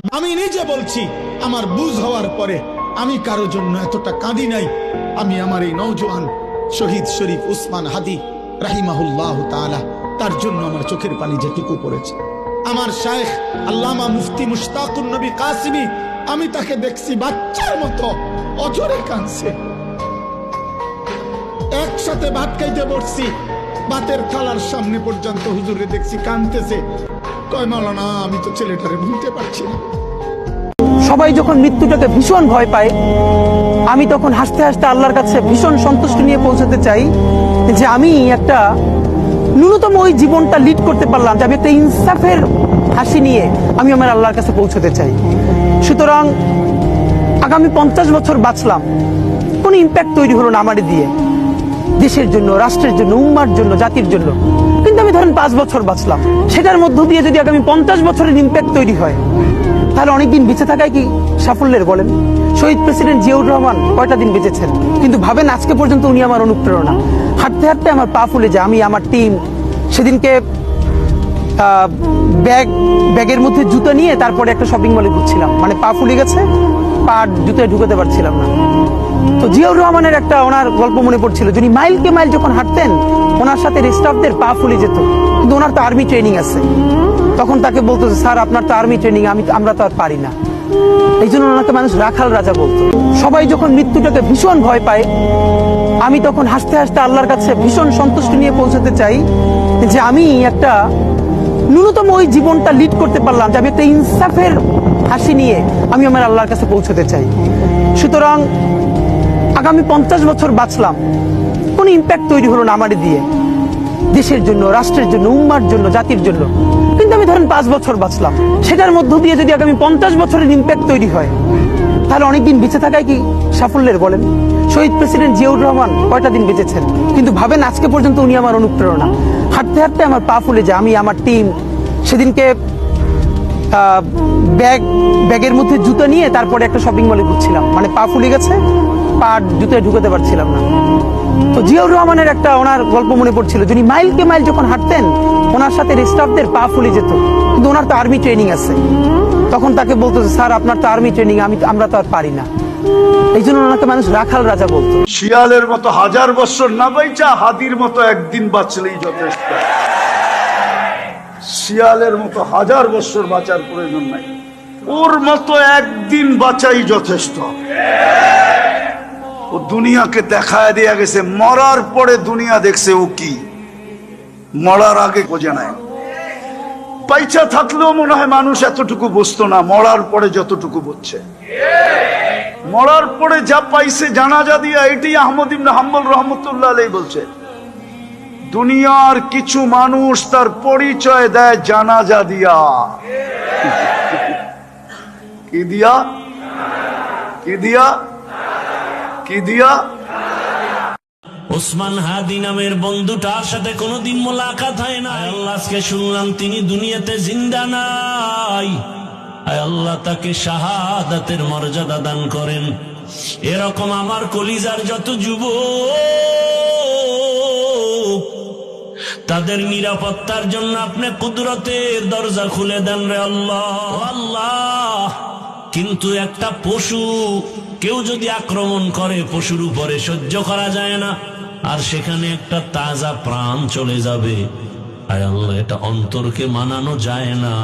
আমি নিজে বলছি, আমার বুঝ হওয়ার পরে আমি কারো জন্য এতটা কাঁদি নাই। আমি আমার এই নওজোয়ান শহীদ শরীফ উসমান হাদি রাহিমাহুল্লাহ তাআলা, তার জন্য আমার চোখের পানি যেটুকু পড়েছে। আমার শায়েখ আল্লামা মুফতি মুশতাকুন নবী কাসিমি, আমি তাকে দেখছি বাচ্চার মতো অজরে কাঁদছে। একসাথে ভাত খাইতে বসছি, ভাতের থালার সামনে পর্যন্ত হুজুরে দেখছি কাঁদতেছে। কয় মাওলানা, আমি তো ছেলেটারে ভুলতে পারছি না। সবাই যখন মৃত্যুটাকে ভীষণ ভয় পায়, আমি তখন হাসতে হাসতে আল্লাহর কাছে ভীষণ সন্তুষ্টি নিয়ে পৌঁছাতে চাই যে আমি একটা ন্যূনতম ওই জীবনটা লিড করতে পারলাম, যে আমি একটা ইনসাফের হাসি নিয়ে আমি আমার আল্লাহর কাছে পৌঁছাতে চাই। সুতরাং আগামী 50 বছর বাঁচলাম, কোনো ইম্প্যাক্ট তৈরি হলো না আমারই দিয়ে, দেশের জন্য, রাষ্ট্রের জন্য, উম্মার জন্য, জাতির জন্য। কিন্তু আমি ধরেন 5 বছর বাঁচলাম, সেটার মধ্য দিয়ে যদি আগামী 50 বছরের ইম্প্যাক্ট তৈরি হয়, তাহলে অনেকদিন বেঁচে থাকায় কি সাফল্যের বলেন? শহীদ প্রেসিডেন্ট জিয়াউর রহমান কয়টা দিন বেঁচেছেন, কিন্তু ভাবেন আজকে পর্যন্ত উনি আমার অনুপ্রেরণা। হাঁটতে হাঁটতে আমার পা ফুলে যায়। আমি আমার টিম সেদিনকে ব্যাগের মধ্যে জুতো নিয়ে তারপরে একটা শপিং মলে ঘুরছিলাম, মানে পা ফুলে গেছে, পা জুতোয় ঢুকাতে পারছিলাম না। তো জিয়াউর রহমানের একটা ওনার গল্প মনে পড়ছিল, যিনি মাইলকে মাইল যখন হাঁটতেন, ওনার সাথে স্টাফদের পা ফুলে যেত, কিন্তু ওনার তো আর্মি ট্রেনিং আছে। তখন তাকে বলতো, স্যার আপনার তো আর্মি ট্রেনিং, আমরা তো আর পারি না। এই জন্য ওনাকে মানুষ রাখাল রাজা বলতো। সবাই যখন মৃত্যুটাকে ভীষণ ভয় পায়, আমি তখন হাসতে হাসতে আল্লাহর কাছে ভীষণ সন্তুষ্টি নিয়ে পৌঁছাতে চাই যে আমি একটা ন্যূনতম ওই জীবনটা লিড করতে পারলাম, যে আমি একটা ইনসাফের হাসি নিয়ে আমি আমার আল্লাহর কাছে পৌঁছাতে চাই। সুতরাং আগামী 50 বছর বাঁচলাম, কোনো ইম্প্যাক্ট তৈরি হলো না আমারই দিয়ে, দেশের জন্য, রাষ্ট্রের জন্য, উম্মার জন্য, জাতির জন্য। কিন্তু আমি ধরেন 5 বছর বাঁচলাম, সেটার মধ্য দিয়ে যদি আগামী 50 বছরের ইম্প্যাক্ট তৈরি হয়, তাহলে অনেকদিন বেঁচে থাকায় কি সাফল্যের বলেন? শহীদ প্রেসিডেন্ট জিয়াউর রহমান কয়টা দিন বেঁচেছেন, কিন্তু ভাবেন আজকে পর্যন্ত উনি আমার অনুপ্রেরণা। হাঁটতে হাঁটতে আমার পা ফুলে যায়। আমি আমার টিম সেদিনকে ব্যাগের মধ্যে জুতো নিয়ে তারপরে একটা শপিং মলে ঘুরছিলাম, মানে পা ফুলে গেছে, পা জুতোয় ঢুকাতে পারছিলাম না। তো জিয়াউর রহমানের একটা ওনার গল্প মনে পড়ছিল, যিনি মাইলকে মাইল যখন হাঁটতেন, ওনার সাথে স্টাফদের পা ফুলে যেত, কিন্তু ওনার তো আর্মি ট্রেনিং আছে। তখন তাকে বলতো, স্যার আপনার তো আর্মি ট্রেনিং, আমরা তো আর পারি না। এই জন্য ওনাকে মানুষ রাখাল রাজা বলতো। শিয়ালের মতো 1000 বছর না বাইচা হাদির মতো একদিন বাঁচলেই যথেষ্ট। শিয়ালের মতো 1000 বছর বাঁচার প্রয়োজন নাই, ওর মতো একদিন বাঁচাই যথেষ্ট। ও দুনিয়াকে দেখায় দিয়ে গেছে, মরার পরে দুনিয়া দেখছে ও কি, মরার আগে বোঝে নাই। পয়সা থাকলেও মনে হয় মানুষ এতটুকু বুঝতো না, মরার পরে যতটুকু বুঝছে। মরার পরে যা পাইছে জানাজা দিয়া, এটি আহমদ ইবনে হাম্বল রহমতুল্লাহ আলাইহি বলছে, দুনিয়ার কিছু মানুষ তার পরিচয় দেয় জানাজা দিয়া। কি দিয়া? কি দিয়া? কি দিয়া? ওসমান হাদি নামের বন্ধুটার সাথে কোনোদিন মোলাকাত হয় না। আল্লাহ, আজকে শুনলাম তিনি দুনিয়াতে জিন্দা নাই। আল্লাহ তাকে শাহাদাতের মর্যাদা দান করেন। এরকম আমার কলিজার যত যুবক, তাদের নিরাপত্তার জন্য আপনি কুদরতের দরজা খুলে দেন রে আল্লাহ। আল্লাহ, কিন্তু একটা পশু কেউ যদি আক্রমণ করে, পশুর উপরে সহ্য করা যায় না, আর সেখানে একটা তাজা প্রাণ চলে যাবে। আয় আল্লাহ, এটা অন্তরকে মানানো যায় না।